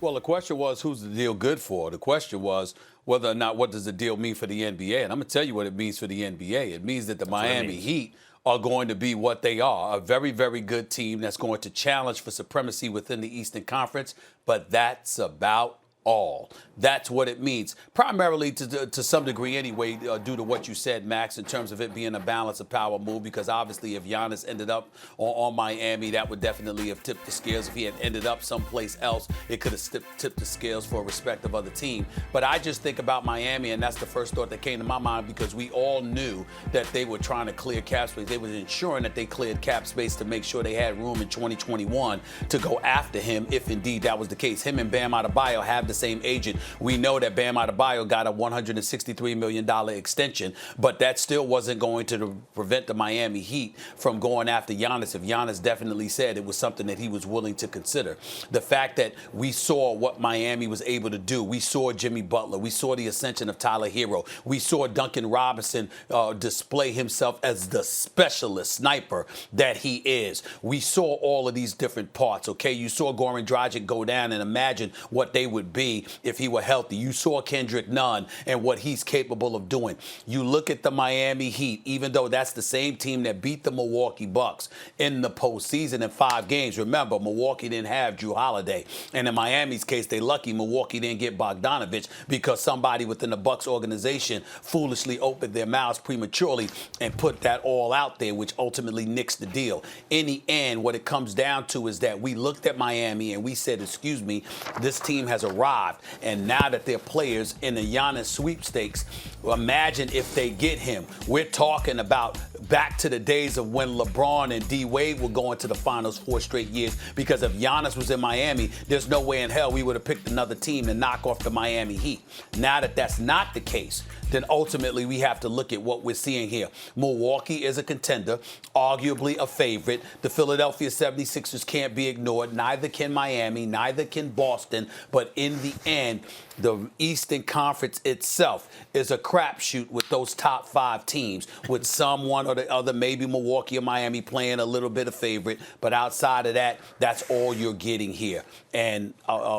Well, the question was, who's the deal good for? The question was whether or not what does the deal mean for the NBA? And I'm going to tell you what it means for the NBA. It means that the Miami Heat are going to be what they are, a very, very good team that's going to challenge for supremacy within the Eastern Conference. But that's about all. That's what it means, primarily to some degree anyway, due to what you said, Max, in terms of it being a balance of power move, because obviously if Giannis ended up on Miami, that would definitely have tipped the scales. If he had ended up someplace else, it could have tipped the scales for a respective other team. But I just think about Miami, and that's the first thought that came to my mind, because we all knew that they were trying to clear cap space. They were ensuring that they cleared cap space to make sure they had room in 2021 to go after him, if indeed that was the case. Him and Bam Adebayo have the same agent. We know that Bam Adebayo got a $163 million extension, but that still wasn't going to prevent the Miami Heat from going after Giannis if Giannis definitely said it was something that he was willing to consider. The fact that we saw what Miami was able to do, we saw Jimmy Butler, we saw the ascension of Tyler Hero, we saw Duncan Robinson display himself as the specialist sniper that he is. We saw all of these different parts, okay? You saw Goran Dragic go down, and imagine what they would be if he were healthy. You saw Kendrick Nunn and what he's capable of doing. You look at the Miami Heat, even though that's the same team that beat the Milwaukee Bucks in the postseason in 5 games. Remember, Milwaukee didn't have Drew Holiday. And in Miami's case, they lucky Milwaukee didn't get Bogdanovich because somebody within the Bucks organization foolishly opened their mouths prematurely and put that all out there, which ultimately nixed the deal. In the end, what it comes down to is that we looked at Miami and we said, excuse me, this team has arrived. And now that they're players in the Giannis sweepstakes, imagine if they get him. We're talking about back to the days of when LeBron and D. Wade were going to the finals 4 straight years, because if Giannis was in Miami, there's no way in hell we would have picked another team to knock off the Miami Heat. Now that that's not the case, then ultimately we have to look at what we're seeing here. Milwaukee is a contender, arguably a favorite. The Philadelphia 76ers can't be ignored. Neither can Miami, neither can Boston. But in the end, the Eastern Conference itself is a crapshoot with those top 5 teams, with someone or the other, maybe Milwaukee or Miami, playing a little bit of favorite. But outside of that, that's all you're getting here. And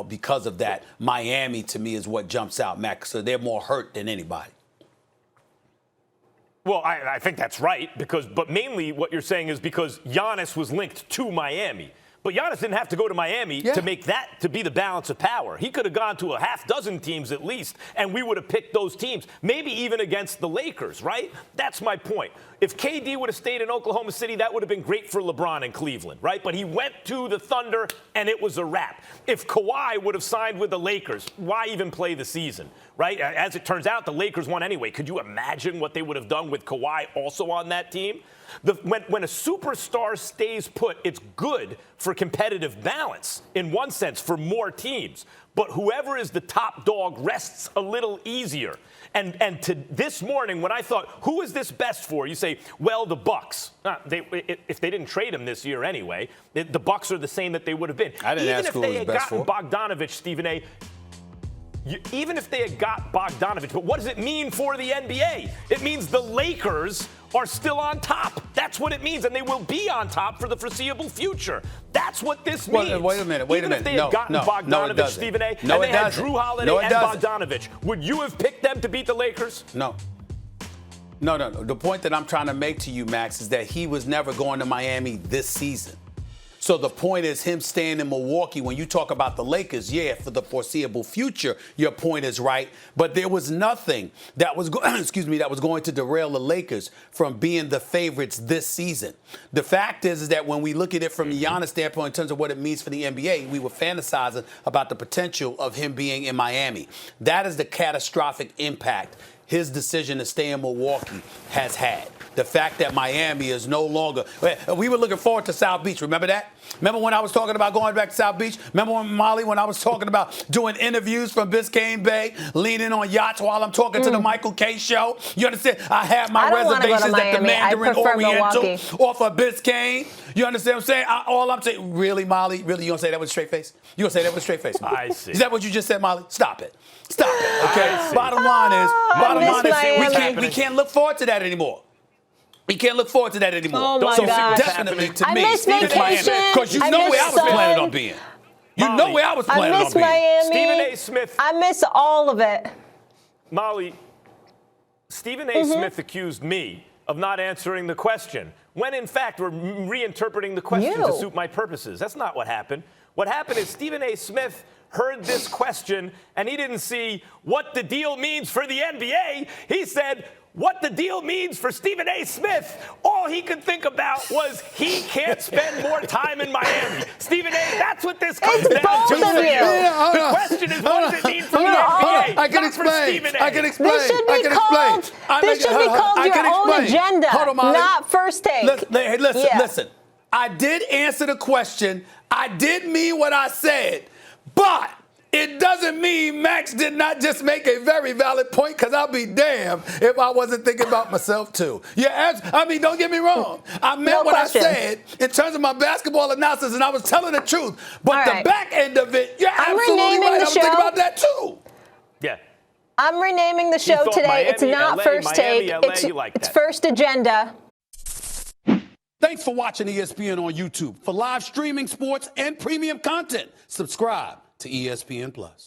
because of that, Miami, to me, is what jumps out, Max. So they're more hurt than anybody. Well, I think that's right, but mainly what you're saying is because Giannis was linked to Miami. But Giannis didn't have to go to Miami to make that to be the balance of power. He could have gone to a half dozen teams at least, and we would have picked those teams, maybe even against the Lakers, right? That's my point. If KD would have stayed in Oklahoma City, that would have been great for LeBron in Cleveland, right? But he went to the Thunder, and it was a wrap. If Kawhi would have signed with the Lakers, why even play the season, right? As it turns out, the Lakers won anyway. Could you imagine what they would have done with Kawhi also on that team? When a superstar stays put, it's good for competitive balance, in one sense, for more teams. But whoever is the top dog rests a little easier. And to this morning, when I thought, who is this best for? You say, well, the Bucks. If they didn't trade him this year anyway, the Bucks are the same that they would have been. I didn't ask who was best for. Even if they had gotten Bogdanovich, Stephen A., even if they had got Bogdanovich, but what does it mean for the NBA? It means the Lakers are still on top. That's what it means, and they will be on top for the foreseeable future. That's what this means. Well, wait a minute. Even if they had gotten Bogdanovich, Stephen A., and they had Drew Holiday and Bogdanovich, would you have picked them to beat the Lakers? No. No. The point that I'm trying to make to you, Max, is that he was never going to Miami this season. So the point is him staying in Milwaukee. When you talk about the Lakers, for the foreseeable future, your point is right. But there was nothing that was that was going to derail the Lakers from being the favorites this season. The fact is that when we look at it from the Giannis standpoint in terms of what it means for the NBA, we were fantasizing about the potential of him being in Miami. That is the catastrophic impact his decision to stay in Milwaukee has had. The fact that Miami is no longer. We were looking forward to South Beach. Remember that? Remember when I was talking about going back to South Beach? Remember when I was talking about doing interviews from Biscayne Bay, leaning on yachts while I'm talking to the Michael K. show? You understand? I have my reservations at the Mandarin Oriental off of Biscayne. You understand what I'm saying? All I'm saying, really, Molly? Really, you gonna say that with a straight face? You gonna say that with a straight face, Molly? I see. Is that what you just said, Molly? Stop it. Stop it. Okay. Bottom line is, we can't look forward to that anymore. We can't look forward to that anymore. Oh my God. Definitely to me, it's Miami. Because you know where I was planning on being. You know where I was planning I on miss being. Miami. Stephen A. Smith. I miss all of it. Molly, Stephen A. Smith accused me of not answering the question, when in fact we're reinterpreting the question to suit my purposes. That's not what happened. What happened is Stephen A. Smith heard this question, and he didn't see what the deal means for the NBA. He said, what the deal means for Stephen A. Smith. All he could think about was he can't spend more time in Miami. Stephen A., that's what this comes down to. The question is, what does it mean for the NBA? I can explain. I can explain. This should be called your own agenda, not First Take. Listen. I did answer the question. I did mean what I said, but it doesn't mean Max did not just make a very valid point, because I'll be damned if I wasn't thinking about myself too. Don't get me wrong. I meant what I said in terms of my basketball analysis, and I was telling the truth. But the back end of it, you're absolutely right. I'm thinking about that too. Yeah. I'm renaming the show today. Miami, it's not LA, First Miami, Take. LA, It's First Agenda. Thanks for watching ESPN on YouTube. For live streaming, sports, and premium content, subscribe to ESPN+.